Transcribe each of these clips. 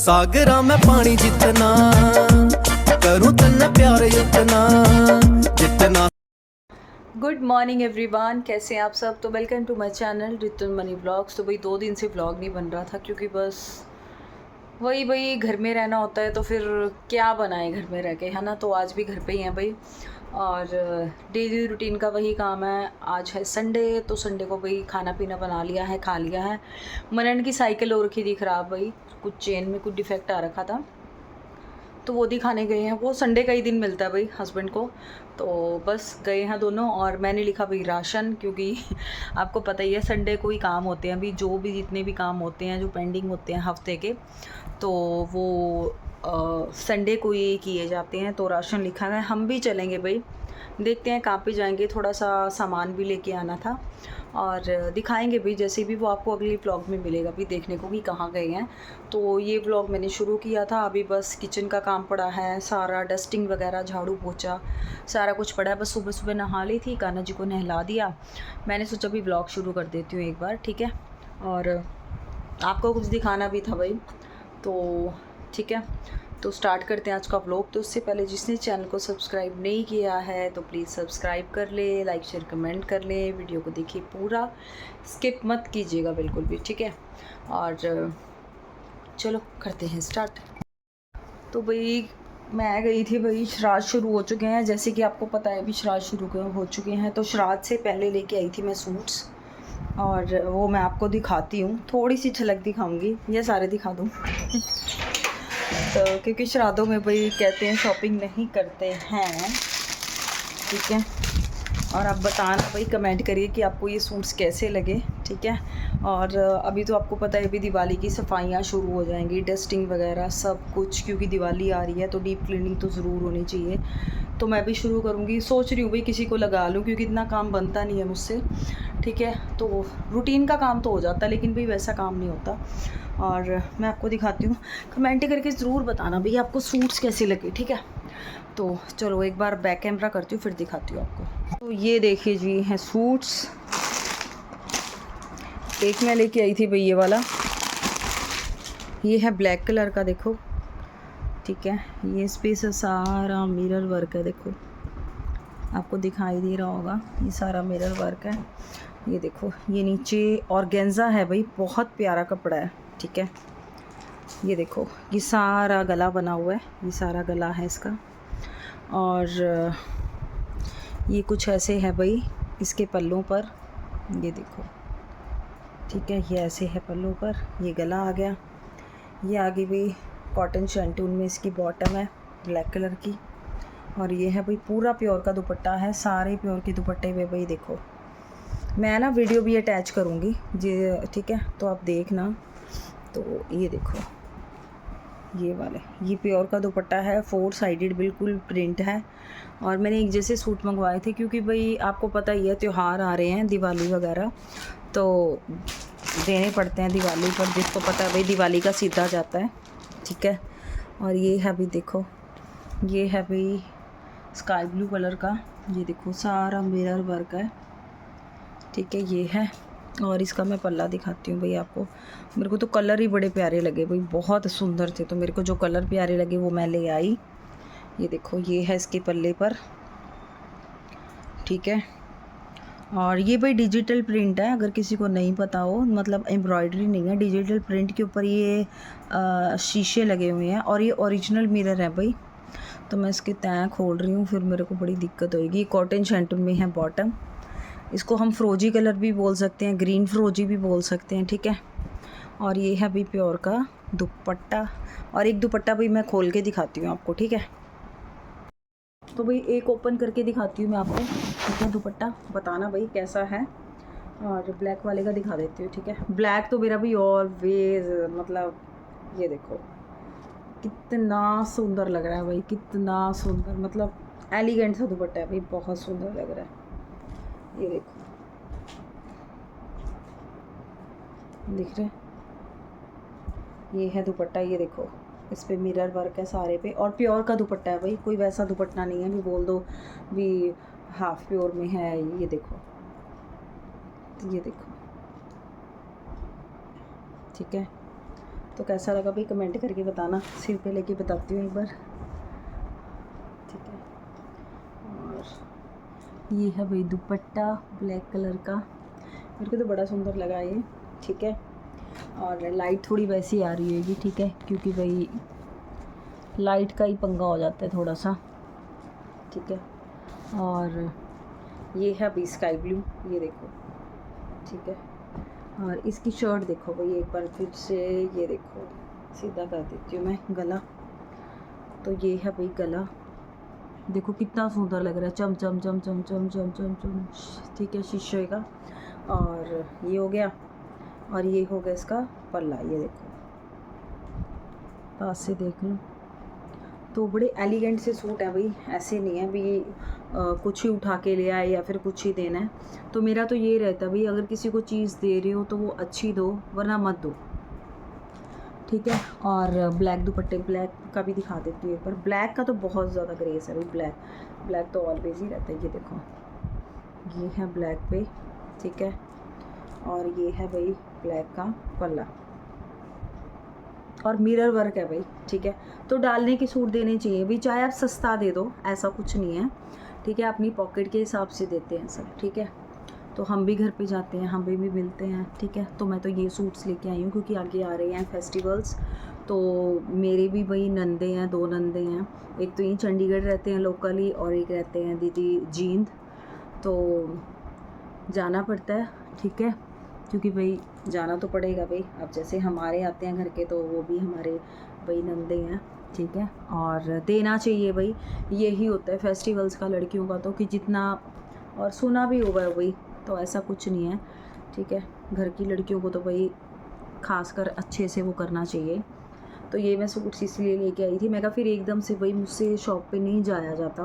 सागरा में पानी जितना करूं तन्ने प्यार इतना जितना। गुड मॉर्निंग एवरीवन, कैसे हैं आप सब। तो welcome to my channel Ritu Money Blogs. तो भाई 2 दिन से व्लॉग नहीं बन रहा था क्योंकि बस वही घर में रहना होता है, तो फिर क्या बनाए घर में रह के, है ना। तो आज भी घर पे ही हैं भाई, और डेली रूटीन का वही काम है। आज है संडे, तो संडे को भाई खाना पीना बना लिया है, खा लिया है। मनन की साइकिल हो रखी थी ख़राब भाई, कुछ चेन में कुछ डिफेक्ट आ रखा था, तो वो दिखाने गए हैं। वो संडे का ही दिन मिलता है भाई हस्बैंड को, तो बस गए हैं दोनों। और मैंने लिखा भाई राशन, क्योंकि आपको पता ही है संडे को ही काम होते हैं अभी, जो भी जितने भी काम होते हैं जो पेंडिंग होते हैं हफ्ते के, तो वो संडे को ही किए जाते हैं। तो राशन लिखा है, हम भी चलेंगे भाई, देखते हैं कहाँ पे जाएंगे। थोड़ा सा सामान भी लेके आना था और दिखाएंगे भी, जैसे भी वो आपको अगली व्लॉग में मिलेगा भी देखने को कि कहाँ गए हैं। तो ये व्लॉग मैंने शुरू किया था, अभी बस किचन का काम पड़ा है सारा, डस्टिंग वगैरह, झाड़ू पोछा सारा कुछ पड़ा है। बस सुबह सुबह नहा ली थी, कान्हा जी को नहला दिया, मैंने सोचा भी व्लॉग शुरू कर देती हूँ एक बार, ठीक है। और आपको कुछ दिखाना भी था भाई, तो ठीक है, तो स्टार्ट करते हैं आज का व्लॉग। तो उससे पहले जिसने चैनल को सब्सक्राइब नहीं किया है तो प्लीज़ सब्सक्राइब कर ले, लाइक शेयर कमेंट कर ले, वीडियो को देखिए पूरा, स्किप मत कीजिएगा बिल्कुल भी, ठीक है। और चलो करते हैं स्टार्ट। तो भाई मैं गई थी भाई, श्राद्ध शुरू हो चुके हैं, जैसे कि आपको पता है भी श्राद्ध शुरू हो चुके हैं। तो श्राद्ध से पहले लेके आई थी मैं सूट्स, और वो मैं आपको दिखाती हूँ, थोड़ी सी झलक दिखाऊंगी, ये सारे दिखा दूँ। तो क्योंकि श्राद्धों में भाई कहते हैं शॉपिंग नहीं करते हैं, ठीक है। और आप बताना भाई, कमेंट करिए कि आपको ये सूट्स कैसे लगे, ठीक है। और अभी तो आपको पता है अभी दिवाली की सफाइयाँ शुरू हो जाएंगी, डस्टिंग वगैरह सब कुछ, क्योंकि दिवाली आ रही है तो डीप क्लीनिंग तो ज़रूर होनी चाहिए। तो मैं भी शुरू करूँगी, सोच रही हूँ भाई किसी को लगा लूँ, क्योंकि इतना काम बनता नहीं है मुझसे, ठीक है। तो रूटीन का काम तो हो जाता है, लेकिन भाई वैसा काम नहीं होता। और मैं आपको दिखाती हूँ, कमेंट करके ज़रूर बताना भाई आपको सूट्स कैसे लगे, ठीक है। तो चलो एक बार बैक कैमरा करती हूँ, फिर दिखाती हूँ आपको। तो ये देखिए जी हैं सूट्स, एक मैं लेके आई थी भाई ये वाला, ये है ब्लैक कलर का, देखो, ठीक है। ये इस पे से सारा मिरर वर्क है, देखो आपको दिखाई दे रहा होगा, ये सारा मिरर वर्क है। ये देखो, ये नीचे ऑर्गेन्जा है भाई, बहुत प्यारा कपड़ा है, ठीक है। ये देखो, ये सारा गला बना हुआ है, ये सारा गला है इसका। और ये कुछ ऐसे है भाई इसके पल्लों पर, ये देखो, ठीक है। ये ऐसे है पल्लों पर, ये गला आ गया। ये आगे भी कॉटन शैंटून में इसकी बॉटम है ब्लैक कलर की। और ये है भाई पूरा प्योर का दुपट्टा है, सारे प्योर के दुपट्टे में भाई देखो, मैं ना वीडियो भी अटैच करूँगी जी, ठीक है, तो आप देखना। तो ये देखो, ये वाले, ये प्योर का दुपट्टा है, 4 साइडेड बिल्कुल प्रिंट है। और मैंने एक जैसे सूट मंगवाए थे, क्योंकि भाई आपको पता ही है त्यौहार आ रहे हैं, दिवाली वगैरह तो देने पड़ते हैं दिवाली पर, जिसको पता है भाई दिवाली का सीधा जाता है, ठीक है। और ये है भाई देखो, ये है भाई स्काई ब्लू कलर का, ये देखो सारा मिरर वर्क है, ठीक है, ये है। और इसका मैं पल्ला दिखाती हूँ भाई आपको। मेरे को तो कलर ही बड़े प्यारे लगे भाई, बहुत सुंदर थे, तो मेरे को जो कलर प्यारे लगे वो मैं ले आई। ये देखो, ये है इसके पल्ले पर, ठीक है। और ये भाई डिजिटल प्रिंट है, अगर किसी को नहीं पता हो, मतलब एम्ब्रॉयडरी नहीं है, डिजिटल प्रिंट के ऊपर ये शीशे लगे हुए हैं, और ये ओरिजिनल मिरर है भाई। तो मैं इसके तय खोल रही हूँ, फिर मेरे को बड़ी दिक्कत होएगी। कॉटन शैंटून में है बॉटम, इसको हम फ्रोजी कलर भी बोल सकते हैं, ग्रीन फ्रोजी भी बोल सकते हैं, ठीक है। और ये है भाई प्योर का दुपट्टा, और एक दुपट्टा भाई मैं खोल के दिखाती हूँ आपको, ठीक है। तो भाई एक ओपन करके दिखाती हूँ मैं आपको, ठीक है। दुपट्टा बताना भाई कैसा है, और ब्लैक वाले का दिखा देती हूँ, ठीक है। ब्लैक तो मेरा भी ऑलवेज, मतलब ये देखो कितना सुंदर लग रहा है भाई, कितना सुंदर, मतलब एलिगेंट सा दुपट्टा है भाई, बहुत सुंदर लग रहा है। ये देखो, दिख रहे, ये है दुपट्टा, ये देखो इस पे मिरर वर्क है सारे पे, और प्योर का दुपट्टा है भाई, कोई वैसा दुपट्टा नहीं है भी बोल दो भी हाफ प्योर में है। ये देखो, ये देखो, ठीक है। तो कैसा लगा भाई कमेंट करके बताना। सिर पे लेके बताती हूँ एक बार, ठीक है। और ये है भाई दुपट्टा ब्लैक कलर का, मेरे को तो बड़ा सुंदर लगा ये, ठीक है। और लाइट थोड़ी वैसी आ रही होगी, ठीक है, क्योंकि भाई लाइट का ही पंगा हो जाता है थोड़ा सा, ठीक है। और ये है अभी स्काई ब्लू, ये देखो, ठीक है। और इसकी शर्ट देखो भाई एक बार फिर से, ये देखो सीधा कर देती हूँ मैं गला, तो ये है भाई गला, देखो कितना सुंदर लग रहा है, चम चम चम चम चम चम चम चम, ठीक है, शीशे का। और ये हो गया, और ये हो गया इसका पल्ला, ये देखो पास से देख लो। तो बड़े एलिगेंट से सूट है भाई, ऐसे नहीं है भी कुछ ही उठा के ले आए या फिर कुछ ही देना है। तो मेरा तो ये रहता है भाई, अगर किसी को चीज़ दे रहे हो तो वो अच्छी दो, वरना मत दो, ठीक है। और ब्लैक दुपट्टे, ब्लैक का भी दिखा देती हूँ एक बार। ब्लैक का तो बहुत ज़्यादा क्रेज़ है भाई, ब्लैक तो ऑलवेज ही रहता है। ये देखो, ये है ब्लैक पे, ठीक है। और ये है भाई ब्लैक का पल्ला, और मिरर वर्क है भाई, ठीक है। तो डालने के सूट देने चाहिए भी, चाहे आप सस्ता दे दो, ऐसा कुछ नहीं है, ठीक है। अपनी पॉकेट के हिसाब से देते हैं सब, ठीक है। तो हम भी घर पे जाते हैं, हमें भी मिलते हैं, ठीक है। तो मैं तो ये सूट्स लेके आई हूँ क्योंकि आगे आ रहे हैं फेस्टिवल्स। तो मेरे भी भाई नंदे हैं, 2 नंदे हैं, एक तो यहीं चंडीगढ़ रहते हैं लोकली, और एक रहते हैं दीदी जींद। तो जाना पड़ता है, ठीक है, क्योंकि भाई जाना तो पड़ेगा भाई। अब जैसे हमारे आते हैं घर के, तो वो भी हमारे भाई नंदे हैं, ठीक है। और देना चाहिए भाई, यही होता है फेस्टिवल्स का लड़कियों का, तो कि जितना, और सुना भी होगा भाई, तो ऐसा कुछ नहीं है, ठीक है। घर की लड़कियों को तो भाई खासकर अच्छे से वो करना चाहिए। तो ये मैं सूट्स इसलिए लेके आई थी, मैं कहा फिर एकदम से भाई मुझसे शॉप पे नहीं जाया जाता।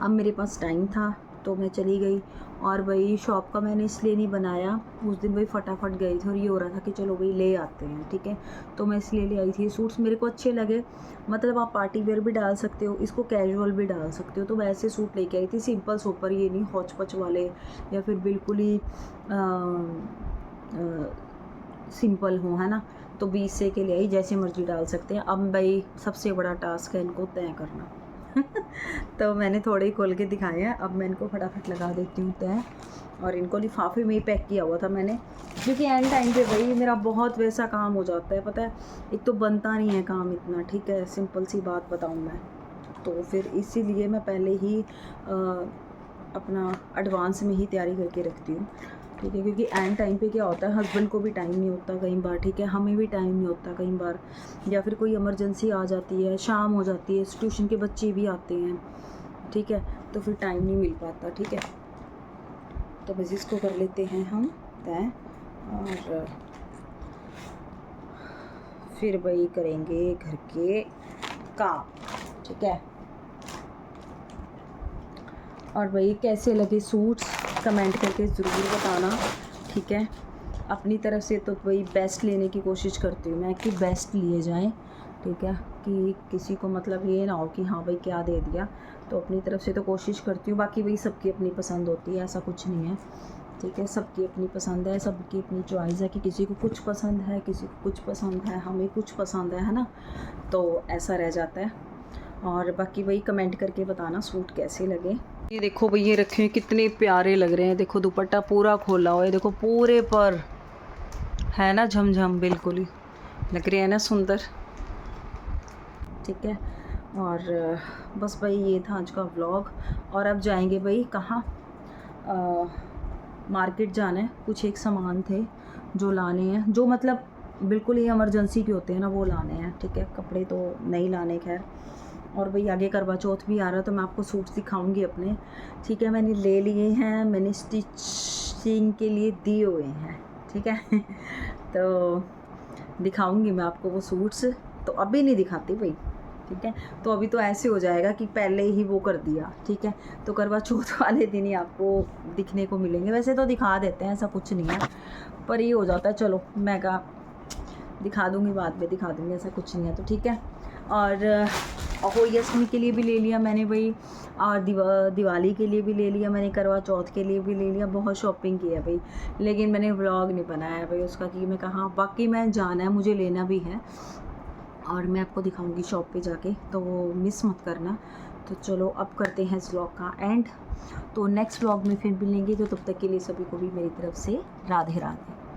अब मेरे पास टाइम था तो मैं चली गई, और भाई शॉप का मैंने इसलिए नहीं बनाया, उस दिन भाई फटाफट गई थी और ये हो रहा था कि चलो भाई ले आते हैं, ठीक है। तो मैं इसलिए ले आई थी। सूट्स मेरे को अच्छे लगे, मतलब आप पार्टी वेयर भी डाल सकते हो इसको, कैजुअल भी डाल सकते हो। तो मैं ऐसे सूट लेके आई थी, सिंपल सोपर, ये नहीं हौच पच वाले या फिर बिल्कुल ही सिंपल हो, है ना। तो 20 से के लिए आई, जैसे मर्जी डाल सकते हैं। अब भाई सबसे बड़ा टास्क है इनको तय करना तो मैंने थोड़े ही खोल के दिखाए हैं, अब मैं इनको फटाफट लगा देती हूँ तय। और इनको लिफाफे में ही पैक किया हुआ था मैंने, क्योंकि एंड टाइम पे भाई मेरा बहुत वैसा काम हो जाता है, पता है, एक तो बनता नहीं है काम इतना, ठीक है, सिंपल सी बात बताऊँ मैं। तो फिर इसीलिए मैं पहले ही अपना एडवांस में ही तैयारी करके रखती हूँ, ठीक है। क्योंकि एंड टाइम पे क्या होता है, हस्बैंड को भी टाइम नहीं होता कई बार, ठीक है, हमें भी टाइम नहीं होता कई बार, या फिर कोई इमरजेंसी आ जाती है, शाम हो जाती है, ट्यूशन के बच्चे भी आते हैं, ठीक है, तो फिर टाइम नहीं मिल पाता, ठीक है। तो बस इसको कर लेते हैं हम तय, और फिर भाई करेंगे घर के काम, ठीक है। और भाई कैसे लगे सूट्स कमेंट करके ज़रूर बताना, ठीक है। अपनी तरफ से तो भाई बेस्ट लेने की कोशिश करती हूँ मैं, कि बेस्ट लिए जाएं, ठीक है, कि किसी को मतलब ये ना हो कि हाँ भाई क्या दे दिया। तो अपनी तरफ से तो कोशिश करती हूँ, बाकी भाई सबकी अपनी पसंद होती है, ऐसा कुछ नहीं है, ठीक है। सबकी अपनी पसंद है, सबकी अपनी चॉइस है, कि किसी को कुछ पसंद है, किसी को कुछ पसंद है, हमें कुछ पसंद है ना, तो ऐसा रह जाता है। और बाकी भाई कमेंट करके बताना सूट कैसे लगे। ये देखो भाई, ये रखे हैं कितने प्यारे लग रहे हैं, देखो दुपट्टा पूरा खोला हुआ है, देखो पूरे पर है ना झमझम, बिल्कुल ही लग रहे हैं ना सुंदर, ठीक है। और बस भाई ये था आज का व्लॉग। और अब जाएंगे भाई कहाँ, मार्केट जाना है, कुछ एक सामान थे जो लाने हैं, जो मतलब बिल्कुल ही इमरजेंसी के होते हैं ना, वो लाने हैं, ठीक है। कपड़े तो नहीं लाने खैर। और भाई आगे करवा चौथ भी आ रहा है, तो मैं आपको सूट दिखाऊंगी अपने, ठीक है। मैंने ले लिए हैं, मैंने स्टिचिंग के लिए दिए हुए हैं, ठीक है तो दिखाऊंगी मैं आपको वो सूट्स, तो अभी नहीं दिखाती भाई, ठीक है। तो अभी तो ऐसे हो जाएगा कि पहले ही वो कर दिया, ठीक है। तो करवा चौथ वाले दिन ही आपको दिखने को मिलेंगे, वैसे तो दिखा देते हैं, ऐसा कुछ नहीं है, पर ये हो जाता है, चलो मैं कहा दिखा दूँगी, बाद में दिखा दूँगी, ऐसा कुछ नहीं है, तो ठीक है। और और यशमी के लिए भी ले लिया मैंने भाई, और दिवाली के लिए भी ले लिया मैंने, करवा चौथ के लिए भी ले लिया, बहुत शॉपिंग की है भाई। लेकिन मैंने व्लॉग नहीं बनाया भाई उसका कि मैं कहाँ, बाकी मैं जाना है, मुझे लेना भी है और मैं आपको दिखाऊंगी शॉप पे जाके, तो वो मिस मत करना। तो चलो अब करते हैं इस व्लॉग का एंड, तो नेक्स्ट व्लॉग में फिर मिलेंगे। तो तब तक के लिए सभी को भी मेरी तरफ से राधे राधे।